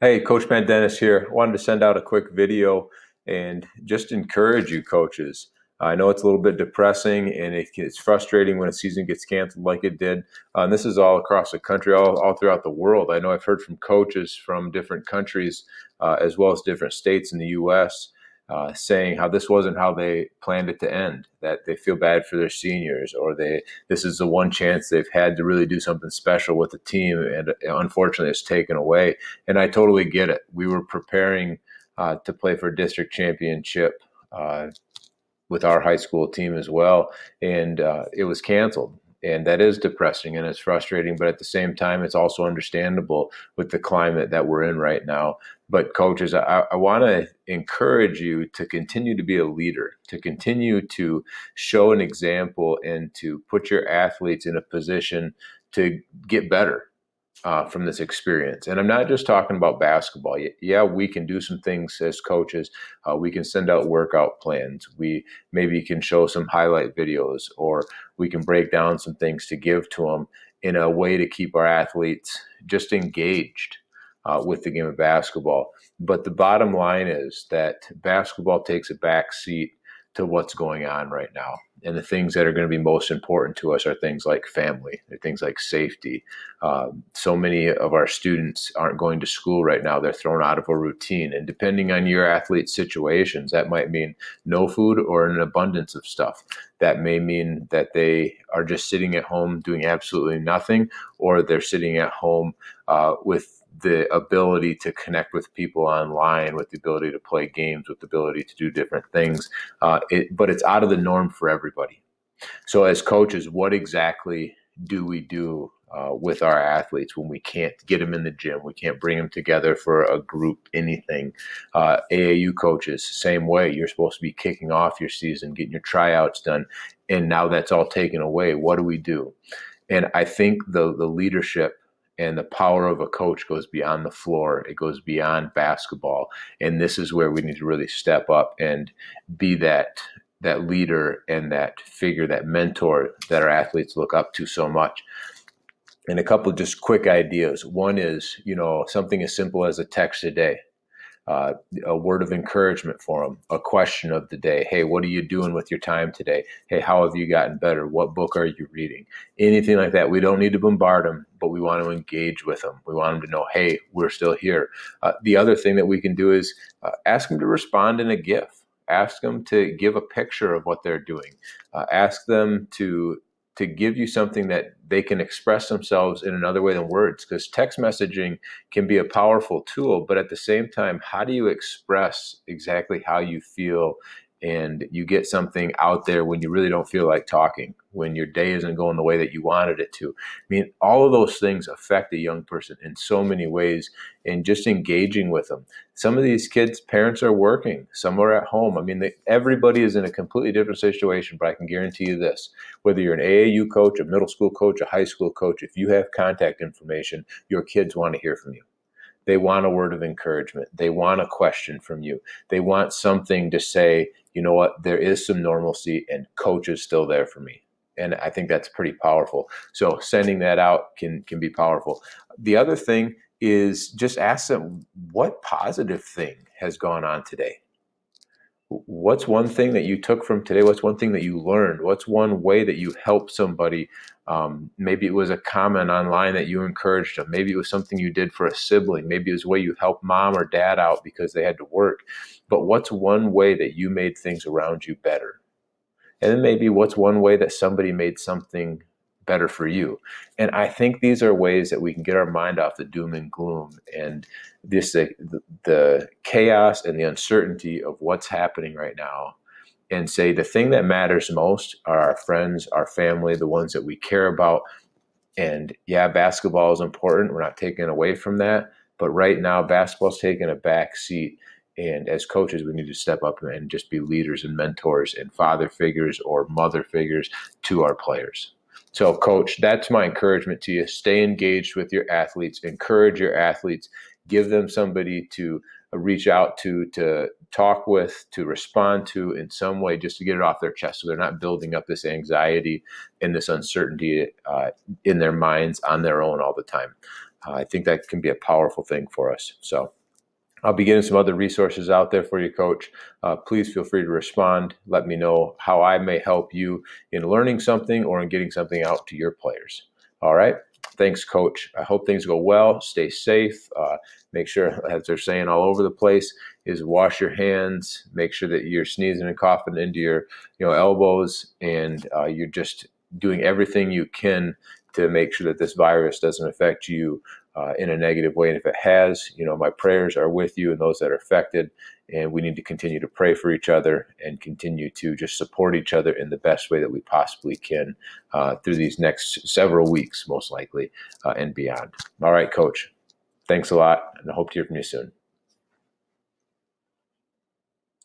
Hey, Coach Matt Dennis here. Wanted to send out a quick video and just encourage you, coaches. I know it's a little bit depressing and it's frustrating when a season gets canceled like it did. And this is all across the country, all throughout the world. I know I've heard from coaches from different countries, as well as different states in the U.S., saying how this wasn't how they planned it to end, that they feel bad for their seniors, or this is the one chance they've had to really do something special with the team, and unfortunately it's taken away. And I totally get it. We were preparing to play for district championship uh, with our high school team as well, and it was canceled. And that is depressing and it's frustrating, but at the same time, it's also understandable with the climate that we're in right now. But coaches, I want to encourage you to continue to be a leader, to continue to show an example, and to put your athletes in a position to get better from this experience. And I'm not just talking about basketball. Yeah, we can do some things as coaches. We can send out workout plans. We maybe can show some highlight videos, or we can break down some things to give to them in a way to keep our athletes just engaged with the game of basketball. But the bottom line is that basketball takes a back seat to what's going on right now. And the things that are going to be most important to us are things like family, things like safety. So many of our students aren't going to school right now. They're thrown out of a routine. And depending on your athlete's situations, that might mean no food or an abundance of stuff. That may mean that they are just sitting at home doing absolutely nothing, or they're sitting at home with the ability to connect with people online, with the ability to play games, with the ability to do different things. But it's out of the norm for everybody. So, as coaches, what exactly do we do with our athletes when we can't get them in the gym? We can't bring them together for a group anything. AAU coaches, same way. You're supposed to be kicking off your season, getting your tryouts done, and now that's all taken away. What do we do? And I think the leadership and the power of a coach goes beyond the floor. It goes beyond basketball. And this is where we need to really step up and be that leader and that figure, that mentor that our athletes look up to so much. And a couple of just quick ideas. One is, something as simple as a text a day, uh, a word of encouragement for them, a question of the day. Hey, what are you doing with your time today? Hey, how have you gotten better? What book are you reading? Anything like that. We don't need to bombard them, but we want to engage with them. We want them to know, hey, we're still here. The other thing that we can do is ask them to respond in a GIF. Ask them to give a picture of what they're doing. Ask them to give you something that they can express themselves in another way than words, because text messaging can be a powerful tool, but at the same time, how do you express exactly how you feel, and you get something out there when you really don't feel like talking, when your day isn't going the way that you wanted it to? I mean, all of those things affect a young person in so many ways, and just engaging with them. Some of these kids' parents are working, some are at home. I mean, everybody is in a completely different situation, but I can guarantee you this: whether you're an AAU coach, a middle school coach, a high school coach, if you have contact information, your kids want to hear from you. They want a word of encouragement. They want a question from you. They want something to say, you know what, there is some normalcy and coach is still there for me. And I think that's pretty powerful. So sending that out can be powerful. The other thing is just ask them, what positive thing has gone on today? What's one thing that you took from today? What's one thing that you learned? What's one way that you helped somebody? Maybe it was a comment online that you encouraged them. Maybe it was something you did for a sibling. Maybe it was a way you helped mom or dad out because they had to work. But what's one way that you made things around you better? And then maybe what's one way that somebody made something better for you? And I think these are ways that we can get our mind off the doom and gloom and the chaos and the uncertainty of what's happening right now, and say the thing that matters most are our friends, our family, the ones that we care about. And yeah, basketball is important. We're not taking away from that. But right now, basketball's taking a back seat. And as coaches, we need to step up and just be leaders and mentors and father figures or mother figures to our players. So, coach, that's my encouragement to you. Stay engaged with your athletes, encourage your athletes, give them somebody to reach out to talk with, to respond to in some way, just to get it off their chest so they're not building up this anxiety and this uncertainty in their minds on their own all the time. I think that can be a powerful thing for us. So I'll be getting some other resources out there for you, Coach. Please feel free to respond. Let me know how I may help you in learning something or in getting something out to your players. All right. Thanks, Coach. I hope things go well. Stay safe. Make sure, as they're saying all over the place, is wash your hands. Make sure that you're sneezing and coughing into your elbows, and you're just doing everything you can to make sure that this virus doesn't affect you in a negative way. And if it has, my prayers are with you and those that are affected. And we need to continue to pray for each other and continue to just support each other in the best way that we possibly can through these next several weeks, most likely, and beyond. All right, Coach. Thanks a lot, and I hope to hear from you soon.